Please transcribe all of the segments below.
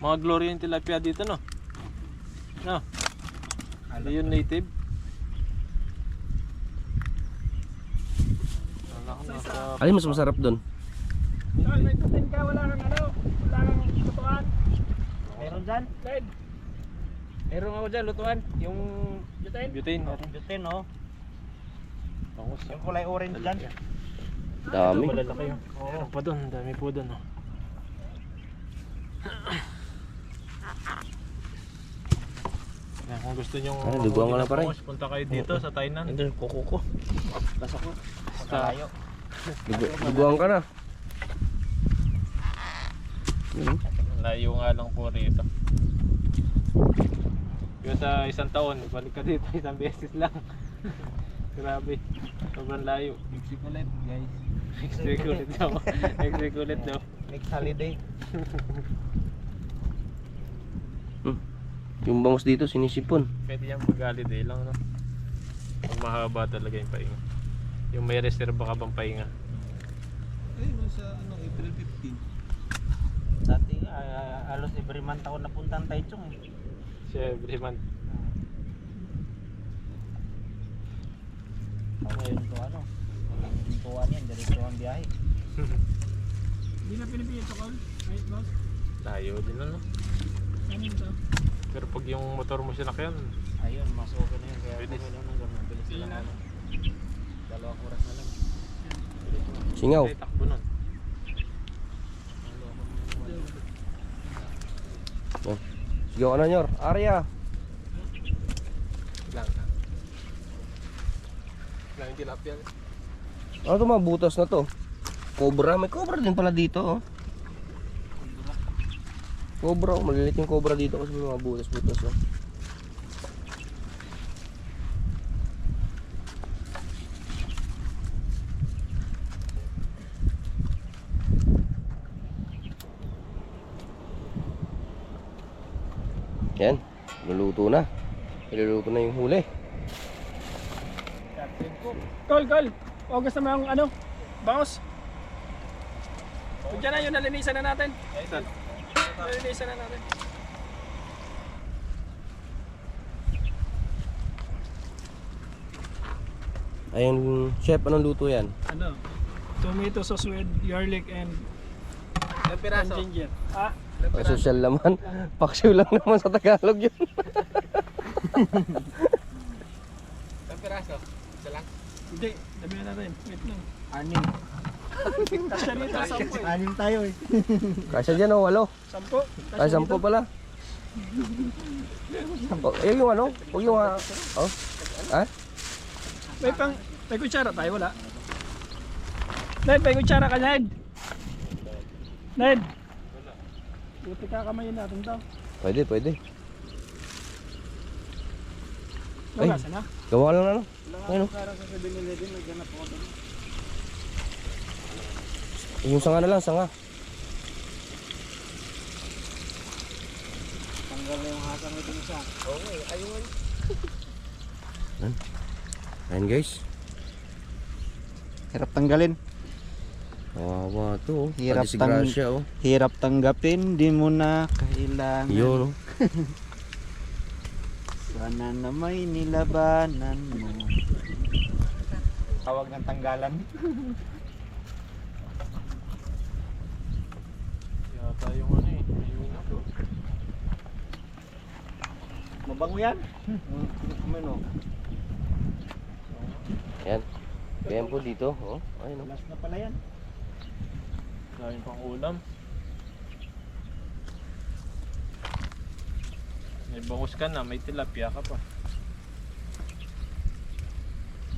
Mga glory yung tilapia dito, no? No? Hindi yun native. Wala ko nasa... Alin mas masarap doon? Tol, may tutin ka, wala kang ano, wala kang tutuan. Meron dyan? Led, Meron ako dyan, lutuan. Yung butane. Butane. butane, oh. Bangus. Yung kulay orange dyan. Dami. Malalaki yun. Meron pa doon. Dami po doon. Oh. Yan, kung gusto nyo duguan ka na, pare. punta kayo dito sa Tainan. Ito, kuko ko. Basta ko. Basta Malayo. Duguan ka na. layo nga lang po rito. Yung sa isang taon, balik ka dito isang beses lang. Grabe. Sobrang layo. Exit ulit, guys. Next week ulit daw. Next week ulit daw. Next holiday. Yung bangus dito sinisipon. Pwede yan pag-holiday lang, no? Pag mahaba talaga yung pahinga. Yung may reserva ka bang pahinga. Sa April 15. Dati nga, halos every month ako napunta ng Taichung eh. Siya every month. Ngayon to ano, pintuan yan, diretso ang biyahe. Hindi na pinipilit ko, right boss? Layo din, no? Ano yun to? Pero pag yung motor mo sinakyan, Ayun, mas okay na yun. Kaya Bilis. okay lang nung gano'n. Bilis Ilan lang na? ano. 2 oras na lang. Singaw. ay takbo nun. Sigaw ka na, Nyor. Arya. Lang. Lang yung tilapia. Ano to, mga butas na to? Cobra. May cobra din pala dito, oh. Cobra, oh. Malilit yung cobra dito kasi may mga butas-butas, oh. Yan, luluto na. Iluluto na yung huli. Call. August naman ang ano, bangus. Diyan na yung nalinisan na natin. Nalinisan na natin. Ayun, chef, anong luto yan? Ano? Tomato sauce with garlic and ginger. Ah, Ay, social naman. Paksiw lang naman sa Tagalog yun. hindi. Damihan natin. Wait lang. 6. Kasya nito, 10 eh. 6 tayo eh. Kasi dyan, oh, 8. 10. Ay, 10 pala. Oh, eh, yung ano? Huwag yung, oh. Ha? May kutsara tayo, wala? Ned, may kutsara ka, Ned. Ned. Buti kakamayin natin to. Pwede. Ay. Lugasan na. Gawa ka lang na, no? Ayun, oh. Parang sa 7-Eleven, nagganap ako doon. Yung sanga na lang, sanga. Tanggal na yung hasang ito isa. Okay, ayun. Ayun, guys. Hirap tanggalin. Kawawa to, oh. Hirap Padisgrasya, oh. Hirap tanggapin, di mo na kailangan. Yun, oh. Sana na may nilabanan mo. Tawag ng tanggalan. Yata yung ano eh. Ayun ako. Mabango yan? Ano? Yan. Ganyan po dito, oh. Ayun, oh. Last na pala yan. Daming pang ulam. May bangus ka na, may tilapia ka pa.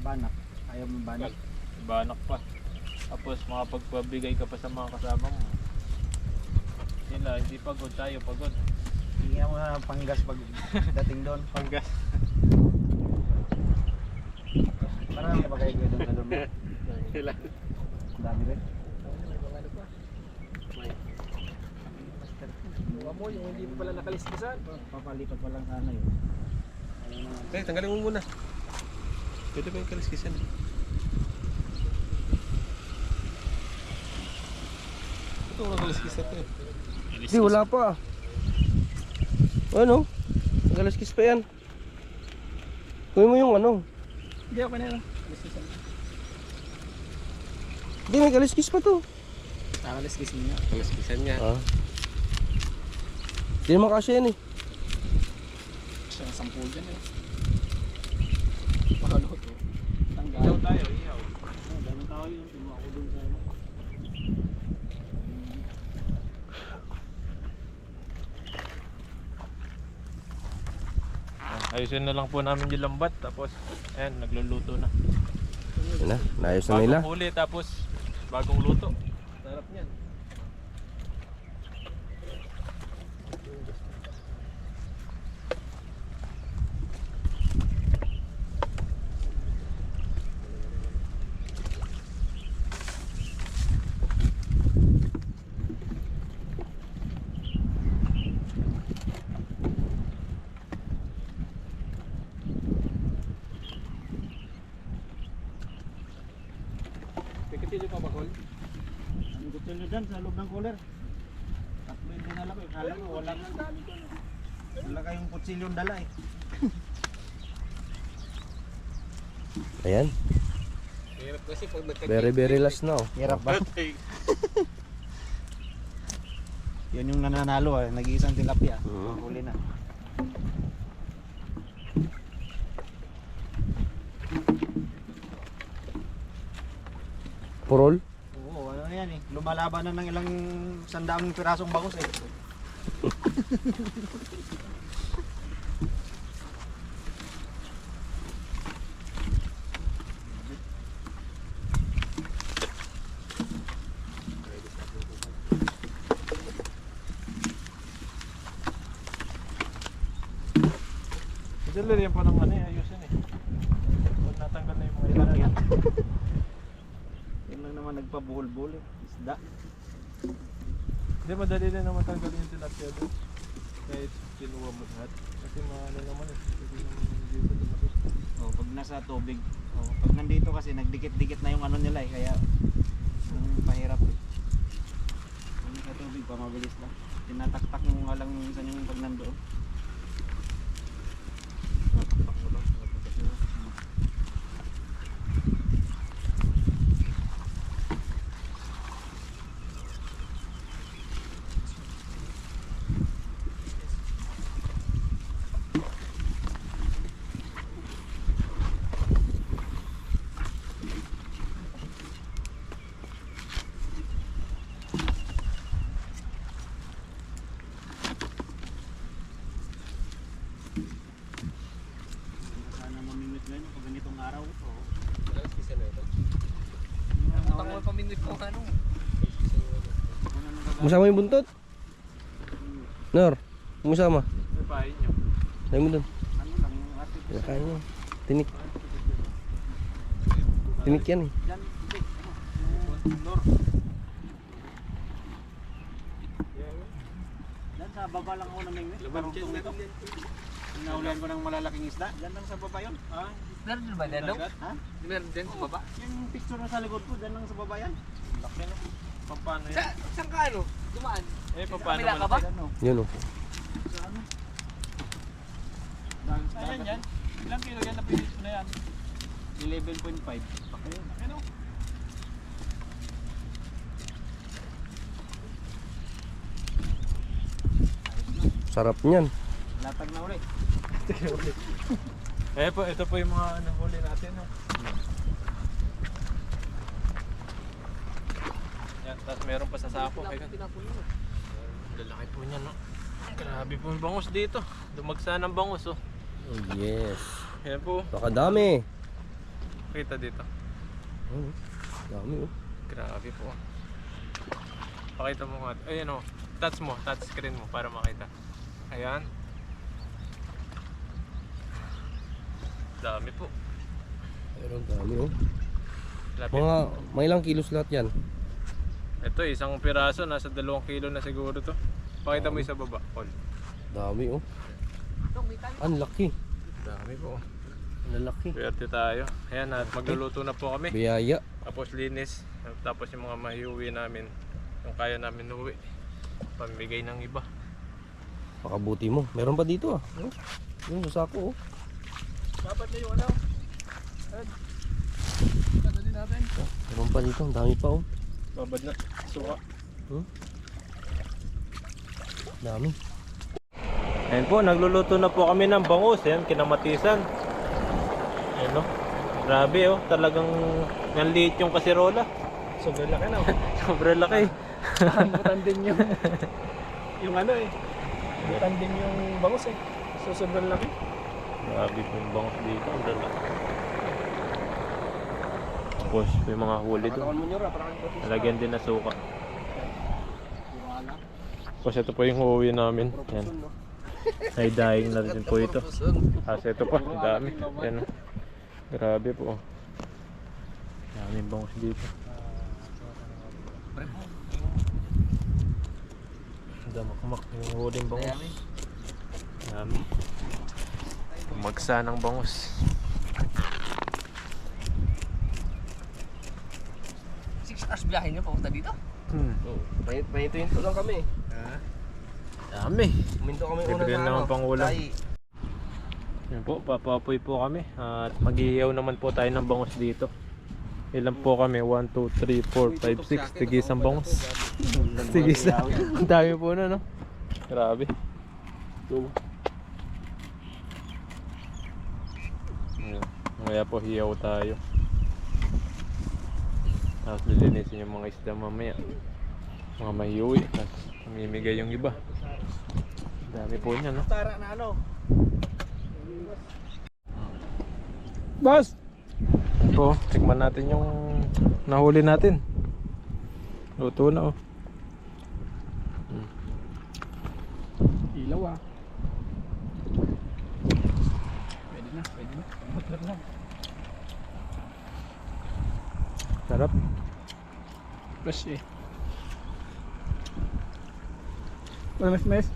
Banak. Ayaw mo banak. Banak pa. Tapos makapagpabigay ka pa sa mga kasama mo. Sila, hindi pagod, tayo pagod. Hinga mo na ng panggas pag dating doon. Panggas. Parang may bagay ko doon sa doon. Sila. Dami rin. Buka mo, yung hindi mo pala nakaliskisan. Papalipat pa lang sana yun. Eh, tanggalin mo muna. Pwede ba yung kaliskisan? Ito, walang kaliskisan to eh. Hindi, wala pa. Ano? Kaliskis pa yan. Kunin mo yung ano. Hindi ako na yun. Hindi, may kaliskis pa to. Nakaliskisin niya. Kaliskisan niya. Ah. Hindi naman kasya yan eh. Siya na 10 dyan eh. Pakaluto. Tanggal. Ihaw tayo, ihaw. Daming tao yun. Tuma ako dun sa ano. Ayusin na lang po namin yung lambat. Tapos, ayan, nagluluto na. Yun na, naayos na nila. Bagong huli, tapos bagong luto. Sarap niyan. Pagkatili pa ba, Col? Ang gusto nyo dyan sa loob ng cooler. Tatlo yung dinala ko. Kala ko wala kayong kutsilyong dala eh. Ayan, Hirap kasi pag very last na oh. Hirap ba? Yan yung nananalo ah. Nag-iisang tilapia. Huli na. Purol? Oo, ano na yan eh. Lumalaban na ng ilang 100 pirasong bangus eh. Dali yan pa ng ano eh, ayusin eh. Huwag natanggal na yung mga ilan yan. Yan lang naman nagpabuhol-buhol eh. Isda. Hindi, madali din naman tanggalin yung tilapia doon. Kahit kinuha mo lahat. Kasi ano naman eh. Kasi naman dito lumaki. Oh, pag nasa tubig. Oh, pag nandito kasi nagdikit-dikit na yung ano nila eh. Kaya pahirap eh. Pag nasa tubig pa mabilis lang. Tinataktak mo nga lang minsan yung pag nandoon. Nataktak mo lang. Sana mamimit ngayon pag ganitong araw. Oh. Kaliskisan na ito. Tangol paminit ko ano. Musama yung buntot? Nor, musama. May pahin nyo. Ayaw mo dun. Ano lang yung ate. Kinakain niya. Tinik. Tinik yan eh. Diyan, hindi. Ano? Nor. Diyan sa baba lang ako namingwit. Laban dyan, Parang Inahulan ko ng malalaking isda. Diyan lang sa baba yun. Ah, Meron din ba dyan daw? Ha? Meron din sa baba? Yung picture na sa likod ko, diyan lang sa baba yan. laki no. Paano yan? Saan ka ano? Dumaan? Eh, paano Kabila ka ba? malaki? Ano? Yun oh. Sa ano? Ayan yan. Ilang kilo yan na pinis mo na yan? 11.5. Laki yun. Ano? Sarap niyan. Latag na ulit. Eh po, ito po yung mga nahuli natin. No? Yan, tapos meron pa sa sako. Tinapon mo. Lalaki po niya, no? Grabe po yung bangus dito. Dumagsa ng bangus, oh. Oh yes. Yan po. Baka dami. Kita dito. Oh, dami oh. Grabe po. Pakita mo nga. Ayan, oh. Touch mo, touch screen mo para makita. Ayan. Dami po. Meron dami oh. Lapit. Mga ilang kilos lahat yan. Ito, isang piraso. Nasa 2 kilo na siguro to. Pakita mo yung sa baba, Paul. Dami oh. Dong, may tali. Ang laki. Dami po. Ang laki. Swerte tayo. Ayan, at magluluto na po kami. Biyaya. Tapos linis. Tapos yung mga mahiuwi namin. Yung kaya namin uwi. Pamigay ng iba. Pakabuti mo. Meron pa dito ah. Oh, yung sa sako oh. Dapat na yung ano. Ganda din natin. Meron pa dito. Ang dami pa oh. Babad na. Suka. Dami. Ayan po, nagluluto na po kami ng bangus. Ayan, kinamatisan. Ayan o. Grabe oh, talagang nanliit yung kasirola. Sobrang laki na. Sobrang laki. Butan din yung ano eh. Butan din yung bangus eh. So sobrang laki. Grabe po yung bangus dito. Ang dala. Tapos may mga huli doon. Pakatawan mo nyo ra. Para Nalagyan din na suka. Tapos ito po yung uuwi namin. Ayan. Ay dying na rin po ito. Kasi ito pa, ang dami. Ayan o. Grabe po. Daming bangus dito. Damakmak yung huling bangus. Dami. Pumagsa ng bangus. 6 hours biyahe nyo papunta dito? Pahinto lang kami. Dami. Uminto kami una Bibigyan na naman ano. pang ulam. Tay. Yan po, papapoy po kami. At maghihiyaw naman po tayo ng bangus dito. Ilan po kami? 1, 2, 3, 4, 5, 6. Tigis ang bangus. Tigis na. Ang dami po na, no? Grabe. Ayan. Kaya po hiyaw tayo. Tapos lilinisin yung mga isda mamaya. Mga mahiuwi. Tapos mamimigay yung iba. Dami po niya, no? Tara na ano? Boss! Ito po, tikman natin yung nahuli natin. Luto na oh. Ilaw ah. Pwede na. Motor lang. Sarap. Fresh eh. Mes.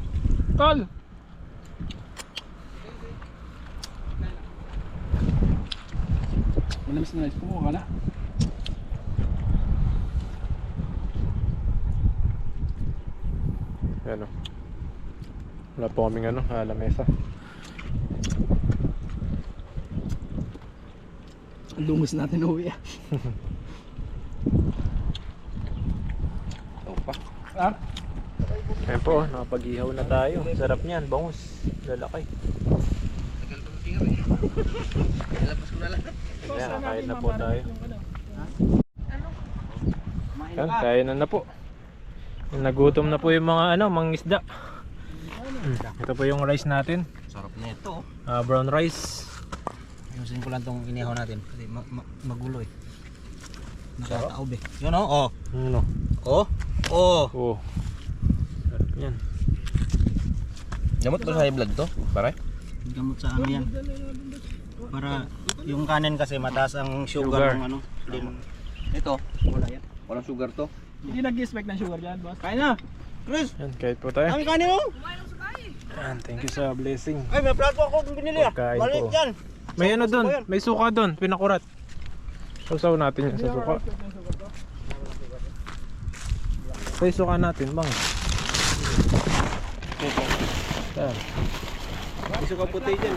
Tol! Malamis na nice. Kumuha ka na. Yan o. Wala po kaming ano, lamesa. Lungis natin uwi ah. Opa. Ah? Ayan po, nakapag-ihaw na tayo. Sarap niyan, bangus. Lalaki. Tagal ko ng finger eh. Nalabas ko na lang. Ayan, kain na po tayo. Kumain Yan, ka. kain na po. Nagutom na po yung mga ano, mga isda. Ito po yung rice natin. Sarap na ito. Brown rice. Ayusin ko lang tong inihaw natin kasi magulo eh. Nakakaob eh. Yun oh. Ano? Oh. Oh. Sarap yan. Gamot ba sa high blood to? Pare? Gamot sa ano yan. Para yung kanin kasi mataas ang Sugar. sugar ng ano. Din. Ito. Wala yan. Walang sugar to. Hindi nag-expect ng sugar dyan, boss. Kain na. Chris, Yan, kahit po tayo. kami kanin mo. Yan, thank you sa blessing. Ay, may plato ako binili ah. Pagkain Balik po. yan. May ano doon, may suka doon, pinakurat. Sausaw natin yan sa suka. May suka natin, bang. Yan. Gusto ka puti dyan.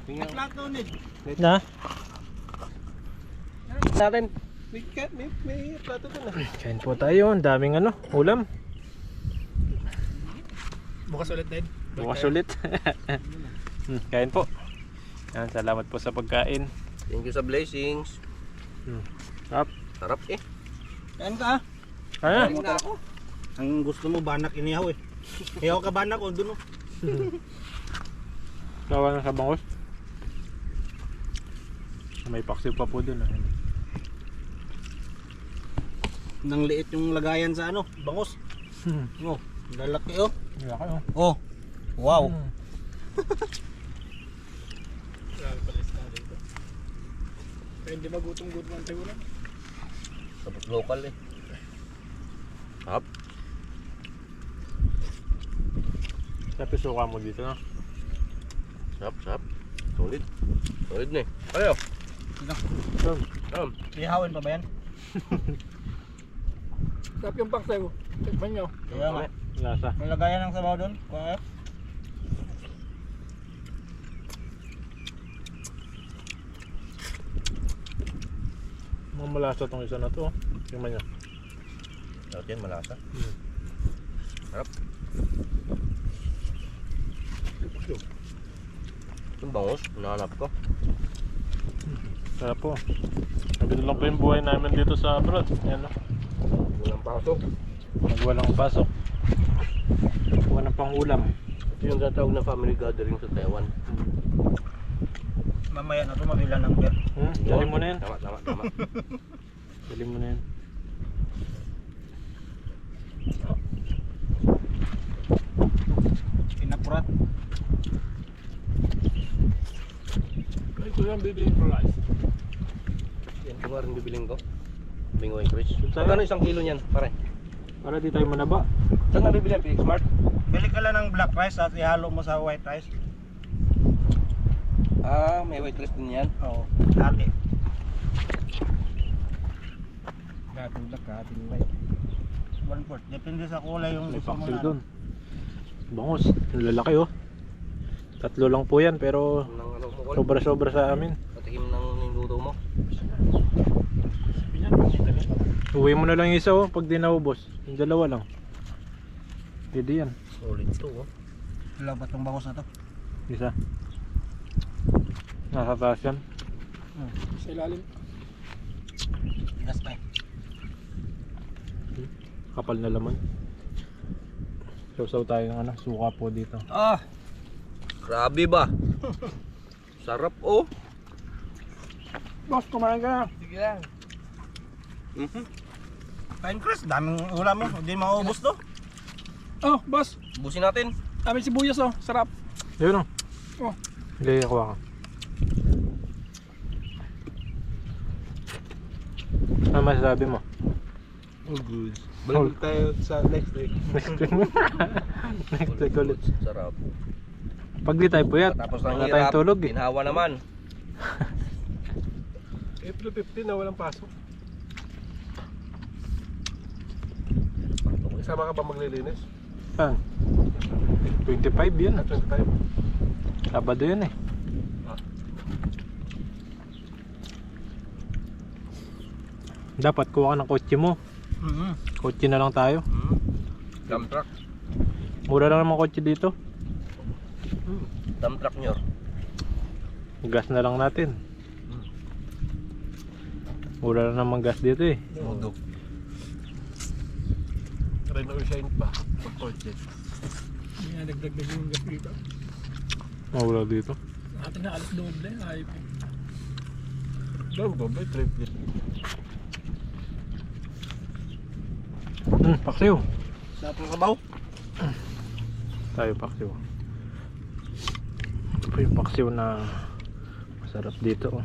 May plato nid. Na? Natin. May plato dun ah. Kain po tayo, ang daming ano, ulam. Bukas ulit, Ned. Bukas ulit. Kain po. Yan, salamat po sa pagkain. Thank you sa blessings. Sarap. Sarap eh. Kain ka ah. Kaya. Kain na ako. Ang gusto mo banak inihaw eh. Ihaw ka banak o dun oh. Gawa na sa bangos. May paksiw pa po dun. Nang liit yung lagayan sa ano, bangos. Oh, lalaki oh. Laki oh. Oh. Wow. Grabe pala isda dito. Kaya hindi magutom-gutom ang tayo lang. Dapat local eh. Sarap. Sabi suka mo dito na. Sarap. Solid. Solid na eh. Ayo. Ihawin pa ba yan? Sarap yung paksiw. Tikman nyo. Kaya nga. Lasa. May lagayan ng sabaw doon. Kaya. Mga malasa tong isa na to. Tingnan nyo. Sarap yan, malasa. Sarap. Yung bangus, hinahanap ko. Sarap po. Sabi lang po yung buhay namin dito sa abroad. Yan o. Walang pasok. Nagwalang pasok. Walang pang ulam. Ito yung tatawag na family gathering sa Taiwan. Mamaya na ito mabila ng beer. Dali mo na yan. Tama. Dali mo na yan. Pinapurat. Ito yung bibiling ko rice. Yan, kung nga rin bibiling ko. Bingo and Chris. Saan? Magkano isang kilo niyan, pare? Para di tayo manaba. Saan nabibili ang PX Smart? Bili ka lang ng black rice at ihalo mo sa white rice. Ah, may white rice din yan. Oo. Hati. Gatulak ka, hati ng white. 1/4. Depende sa kulay yung May gusto mo paksiw na. dun. Bangus. Ang lalaki oh. 3 lang po yan pero Ng ano mo ko? sobra-sobra sa amin. Patikim ng niluto mo. Uwi mo na lang yung isa oh pag di naubos. Yung dalawa lang. Pwede yan. Solid to, oh. Wala ba itong bangus na to? Isa. Nasa taas yan. Sa ilalim. Tigas pa eh. Kapal na laman. Sausaw tayo ng ano, suka po dito. Ah! Grabe ba? Sarap, oh. Boss, kumain ka na. Sige lang. Kain Chris, daming ulam mo. Hindi maubos to. Oh, boss. Busin natin. Dami sibuyas oh. Sarap. Yun oh. Oh. Hindi ako ako. Ano masasabi mo? Oh, good. Balik tayo sa next week. Next week ulit. Sarap. Pag di tayo puyat, Tapos ng wala hirap, tayong tulog eh. ginhawa naman. April 15 na walang pasok. Isama ka ba maglilinis? Saan? 25 yun. 25. Sabado yun eh. Dapat kuha ka ng kotse mo. Kotse na lang tayo. Dump truck. Mura lang naman kotse dito. Dump truck nyo. Gas na lang natin. Mura lang naman gas dito eh. Mudo. Renovation pa. Pag kotse. Hindi na dagdag yung gas dito. Mura dito. Ating na alas doble. Ayop. Doon, doon, triple. Paksiw. Sarap ng sabaw. Tayo paksiw. Ito po yung paksiw na masarap dito oh.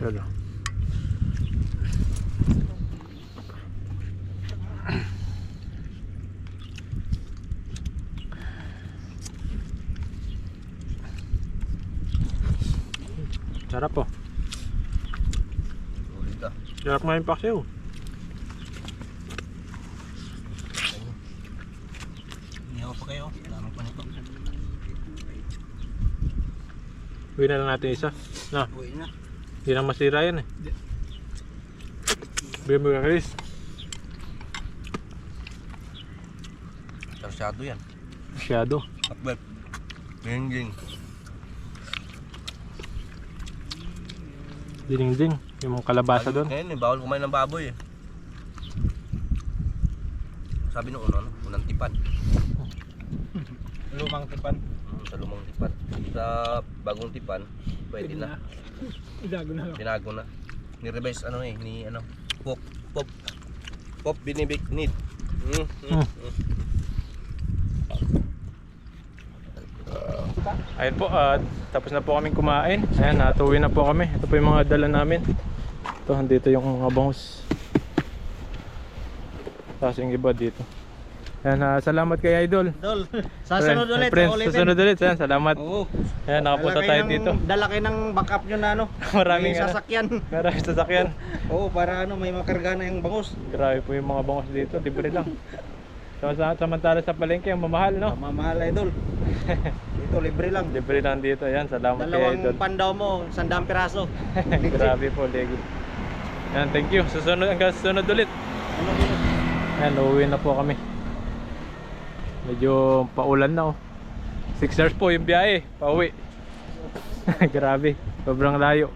Yun oh. Sarap oh. Ulit ka. Sarap nga yung paksiw. Ihaw pa kayo. Dami pa nito. Uwi na lang natin isa. Na, Uwi na. hindi na masira yan eh. Bigyan mo ka Chris. Sarsyado yan. Masyado. Akbet. Geng. Ding-ding. Yung mga kalabasa doon. Ngayon, bawal kumain ng baboy eh. Sabi nung unang tipan. Lumang tipan. Sa lumang tipan. Sa bagong tipan, pwede na. Ilago na lang. Tinago na. Ni-revise Pop binibig need. Ayun po, tapos na po kaming kumain. Ayan, natuwi na po kami. Ito po yung mga dala namin. Ito, dito yung mga bangus. Tapos yung iba dito. Yan, salamat kay Idol. Idol, sasunod ulit. Friends, ulitin. susunod ulit. Yan, salamat. Oo. Yan, nakapunta Dala tayo kayo dito. Dala kayo ng backup nyo na ano. Maraming may sasakyan. Maraming sasakyan. Oo, para ano, may makarga na yung bangus. Grabe po yung mga bangos dito, libre lang. Samantala sa palengke, ang mamahal, no? Mamahal, Idol. Dito, libre lang. Libre lang dito, yan. Salamat kay Dalawang Idol. pandaw mo, 100 piraso. Grabe po, legi. Yan, thank you. Susunod, hanggang susunod ulit. Ano yun? Yan, uuwi na po kami. Medyo paulan na, oh. 6 hours po yung biyahe, pauwi. Grabe, sobrang layo.